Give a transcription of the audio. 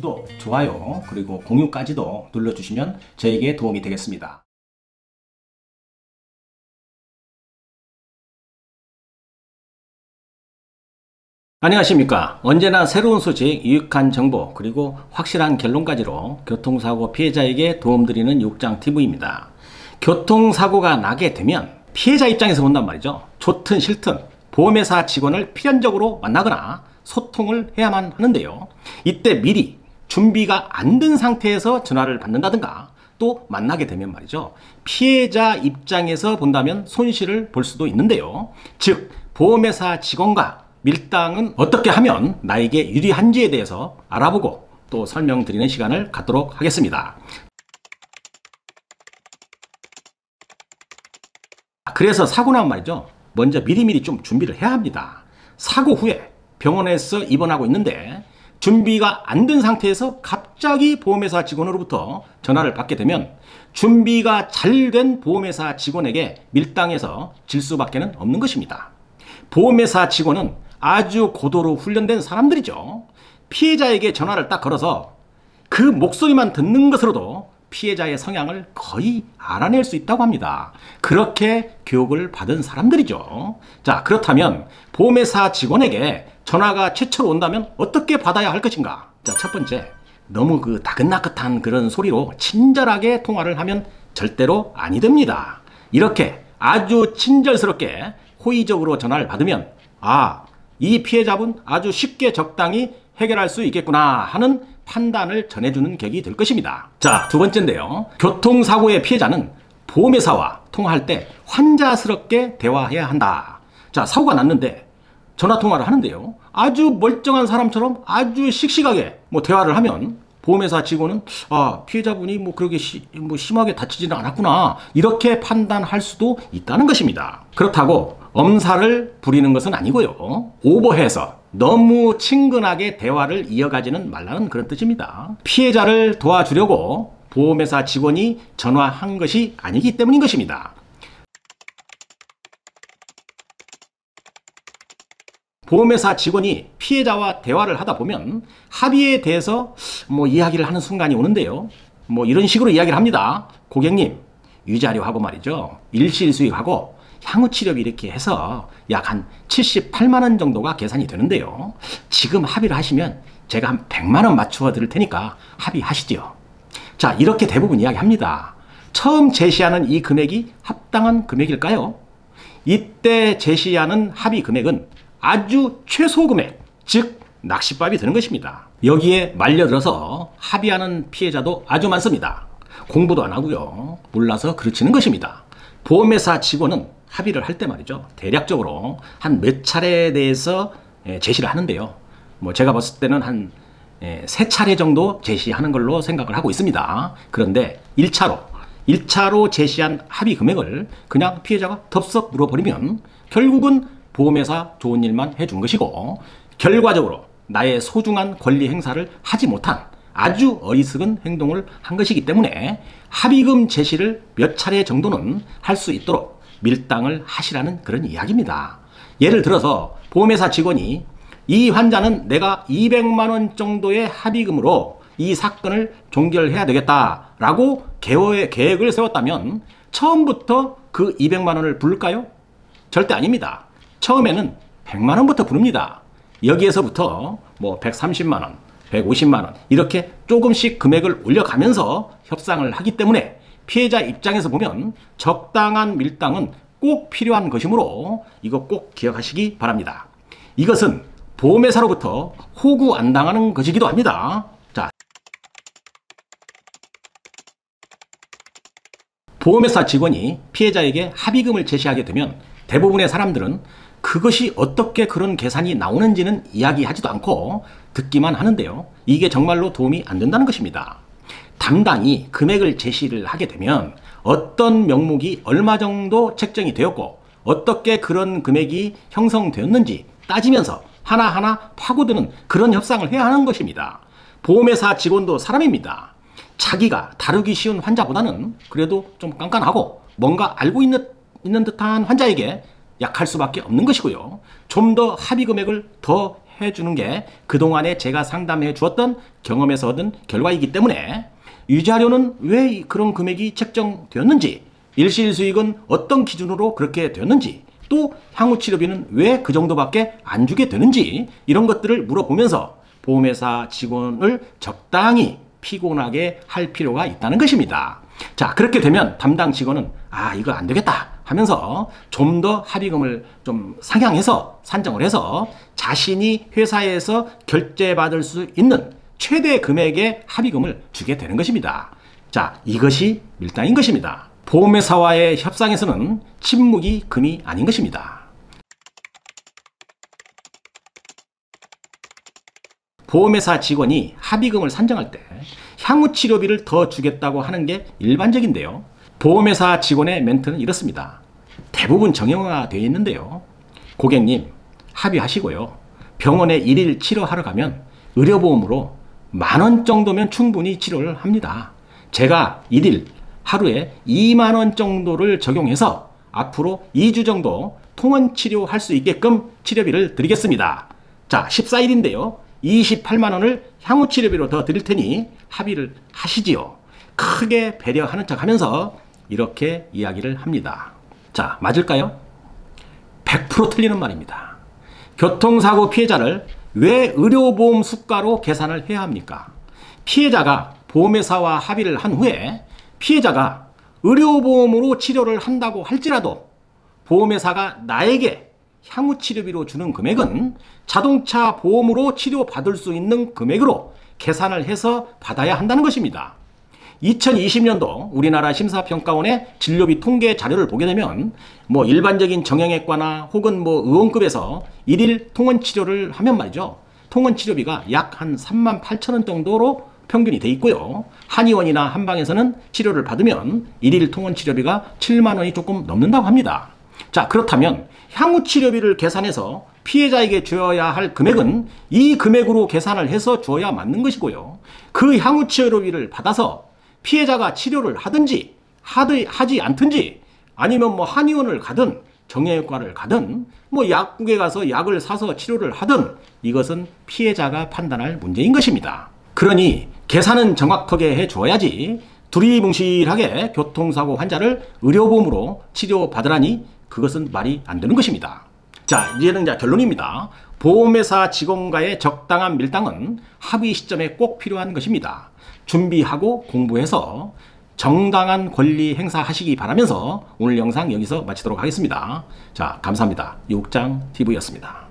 구독, 좋아요, 그리고 공유까지도 눌러주시면 저에게 도움이 되겠습니다. 안녕하십니까. 언제나 새로운 소식, 유익한 정보, 그리고 확실한 결론까지로 교통사고 피해자에게 도움드리는 육장TV입니다. 교통사고가 나게 되면 피해자 입장에서 본단 말이죠. 좋든 싫든 보험회사 직원을 필연적으로 만나거나 소통을 해야만 하는데요. 이때 미리 준비가 안 된 상태에서 전화를 받는다든가 또 만나게 되면 말이죠. 피해자 입장에서 본다면 손실을 볼 수도 있는데요. 즉 보험회사 직원과 밀당은 어떻게 하면 나에게 유리한지에 대해서 알아보고 또 설명드리는 시간을 갖도록 하겠습니다. 그래서 사고 나면 말이죠. 먼저 미리미리 좀 준비를 해야 합니다. 사고 후에 병원에서 입원하고 있는데 준비가 안 된 상태에서 갑자기 보험회사 직원으로부터 전화를 받게 되면 준비가 잘 된 보험회사 직원에게 밀당해서 질 수밖에 없는 것입니다. 보험회사 직원은 아주 고도로 훈련된 사람들이죠. 피해자에게 전화를 딱 걸어서 그 목소리만 듣는 것으로도 피해자의 성향을 거의 알아낼 수 있다고 합니다. 그렇게 교육을 받은 사람들이죠. 자, 그렇다면 보험회사 직원에게 전화가 최초로 온다면 어떻게 받아야 할 것인가? 자, 첫 번째, 너무 다긋나긋한 그런 소리로 친절하게 통화를 하면 절대로 아니 됩니다. 이렇게 아주 친절스럽게 호의적으로 전화를 받으면 이 피해자분 아주 쉽게 적당히 해결할 수 있겠구나 하는 판단을 전해주는 격이 될 것입니다. 자, 두 번째인데요. 교통사고의 피해자는 보험회사와 통화할 때 환자스럽게 대화해야 한다. 자, 사고가 났는데 전화통화를 하는데요. 아주 멀쩡한 사람처럼 아주 씩씩하게 대화를 하면 보험회사 직원은 피해자분이 그렇게 심하게 다치지는 않았구나 이렇게 판단할 수도 있다는 것입니다. 그렇다고 엄살을 부리는 것은 아니고요. 오버해서 너무 친근하게 대화를 이어가지는 말라는 그런 뜻입니다. 피해자를 도와주려고 보험회사 직원이 전화한 것이 아니기 때문인 것입니다. 보험회사 직원이 피해자와 대화를 하다 보면 합의에 대해서 이야기를 하는 순간이 오는데요. 이런 식으로 이야기를 합니다. 고객님, 위자료하고 말이죠. 일시수익하고 향후치료비 이렇게 해서 약 한 78만 원 정도가 계산이 되는데요. 지금 합의를 하시면 제가 한 100만 원 맞춰 드릴 테니까 합의하시죠. 자, 이렇게 대부분 이야기합니다. 처음 제시하는 이 금액이 합당한 금액일까요? 이때 제시하는 합의 금액은 아주 최소 금액, 즉 낚싯밥이 되는 것입니다. 여기에 말려들어서 합의하는 피해자도 아주 많습니다. 공부도 안 하고요. 몰라서 그르치는 것입니다. 보험회사 직원은 합의를 할 때 말이죠. 대략적으로 한 몇 차례에 대해서 제시를 하는데요. 제가 봤을 때는 한 3차례 정도 제시하는 걸로 생각을 하고 있습니다. 그런데 1차로 제시한 합의 금액을 그냥 피해자가 덥석 물어버리면 결국은 보험회사 좋은 일만 해준 것이고 결과적으로 나의 소중한 권리 행사를 하지 못한 아주 어리석은 행동을 한 것이기 때문에 합의금 제시를 몇 차례 정도는 할 수 있도록 밀당을 하시라는 그런 이야기입니다. 예를 들어서 보험회사 직원이 이 환자는 내가 200만 원 정도의 합의금으로 이 사건을 종결해야 되겠다라고 계획을 세웠다면 처음부터 그 200만 원을 부를까요? 절대 아닙니다. 처음에는 100만 원부터 부릅니다. 여기에서부터 130만 원, 150만 원 이렇게 조금씩 금액을 올려가면서 협상을 하기 때문에 피해자 입장에서 보면 적당한 밀당은 꼭 필요한 것이므로 이거 꼭 기억하시기 바랍니다. 이것은 보험회사로부터 호구 안 당하는 것이기도 합니다. 자, 보험회사 직원이 피해자에게 합의금을 제시하게 되면 대부분의 사람들은 그것이 어떻게 그런 계산이 나오는지는 이야기하지도 않고 듣기만 하는데요. 이게 정말로 도움이 안 된다는 것입니다. 담당이 금액을 제시를 하게 되면 어떤 명목이 얼마 정도 책정이 되었고 어떻게 그런 금액이 형성되었는지 따지면서 하나하나 파고드는 그런 협상을 해야 하는 것입니다. 보험회사 직원도 사람입니다. 자기가 다루기 쉬운 환자보다는 그래도 좀 깐깐하고 뭔가 알고 있는 듯한 환자에게 약할 수밖에 없는 것이고요. 좀 더 합의 금액을 더 해주는 게 그동안에 제가 상담해 주었던 경험에서 얻은 결과이기 때문에 유지하려는 왜 그런 금액이 책정되었는지, 일시일수익은 어떤 기준으로 그렇게 되었는지, 또 향후 치료비는 왜 그 정도밖에 안 주게 되는지, 이런 것들을 물어보면서 보험회사 직원을 적당히 피곤하게 할 필요가 있다는 것입니다. 자, 그렇게 되면 담당 직원은 이거 안 되겠다 하면서 좀 더 합의금을 좀 상향해서 산정을 해서 자신이 회사에서 결제받을 수 있는 최대 금액의 합의금을 주게 되는 것입니다. 자, 이것이 밀당인 것입니다. 보험회사와의 협상에서는 침묵이 금이 아닌 것입니다. 보험회사 직원이 합의금을 산정할 때 향후 치료비를 더 주겠다고 하는 게 일반적인데요. 보험회사 직원의 멘트는 이렇습니다. 대부분 정형화되어 있는데요. 고객님, 합의하시고요. 병원에 일일 치료하러 가면 의료보험으로 10,000원 정도면 충분히 치료를 합니다. 제가 일일 하루에 20,000원 정도를 적용해서 앞으로 2주 정도 통원 치료할 수 있게끔 치료비를 드리겠습니다. 자, 14일인데요. 28만원을 향후 치료비로 더 드릴 테니 합의를 하시지요. 크게 배려하는 척 하면서 이렇게 이야기를 합니다. 자, 맞을까요? 100% 틀리는 말입니다. 교통사고 피해자를 왜 의료보험 수가로 계산을 해야 합니까? 피해자가 보험회사와 합의를 한 후에 피해자가 의료보험으로 치료를 한다고 할지라도 보험회사가 나에게 향후 치료비로 주는 금액은 자동차 보험으로 치료받을 수 있는 금액으로 계산을 해서 받아야 한다는 것입니다. 2020년도 우리나라 심사평가원의 진료비 통계 자료를 보게 되면 일반적인 정형외과나 혹은 의원급에서 일일 통원 치료를 하면 말이죠. 통원 치료비가 약 한 38,000원 정도로 평균이 돼 있고요. 한의원이나 한방에서는 치료를 받으면 일일 통원 치료비가 7만 원이 조금 넘는다고 합니다. 자, 그렇다면 향후 치료비를 계산해서 피해자에게 줘야 할 금액은 이 금액으로 계산을 해서 줘야 맞는 것이고요. 그 향후 치료비를 받아서 피해자가 치료를 하든지 하지 않든지 아니면 한의원을 가든 정형외과를 가든 약국에 가서 약을 사서 치료를 하든 이것은 피해자가 판단할 문제인 것입니다. 그러니 계산은 정확하게 해줘야지 두리뭉실하게 교통사고 환자를 의료보험으로 치료받으라니 그것은 말이 안 되는 것입니다. 자, 이제는 결론입니다. 보험회사 직원과의 적당한 밀당은 합의 시점에 꼭 필요한 것입니다. 준비하고 공부해서 정당한 권리 행사하시기 바라면서 오늘 영상 여기서 마치도록 하겠습니다. 자, 감사합니다. 유국장TV였습니다.